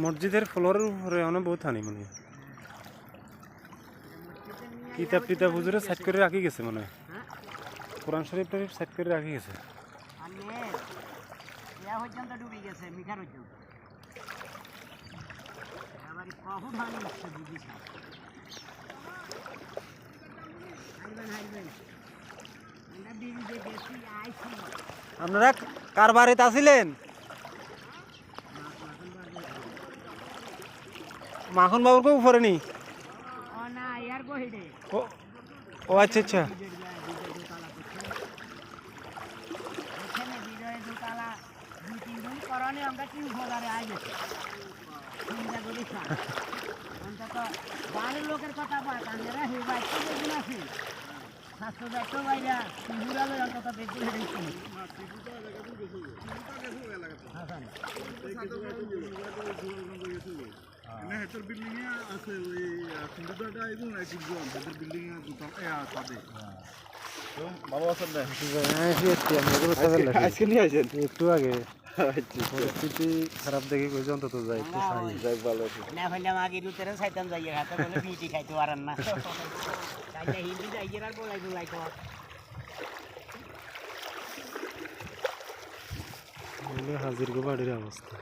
মসজিদের ফ্লোরের উপরে অনেক বহুত হানি মনে হয় কিতাব টিতাব হুজুরে সাইড করে রাখি গেছে মনে হয় কোরআন শরীফ টরীফ সাইড করে রাখি গেছে আপনারা কার বাড়িতে আসিলেন মাখন বাবুর উপরে নি ও আচ্ছা আচ্ছা লোকের কথা স্বাস্থ্য দেখো ভাইরা অন্তত দেখতে বিল্ডিং আছে ওই সুন্দরটা এবং বিল্ডিং ভালো আছেন না আজকে নিয়ে আসেন একটু আগে পরিস্থিতি খারাপ দেখে কইছে অন্তত যাই একটু যাই ভালো আছে না হইলে আগে রুতের সাইতাম যাই হাতে বলে বিটি খাইতে পারেন না তাইলে হিন্দি যাই আর বলাই তো হাজির গো বাড়ির অবস্থা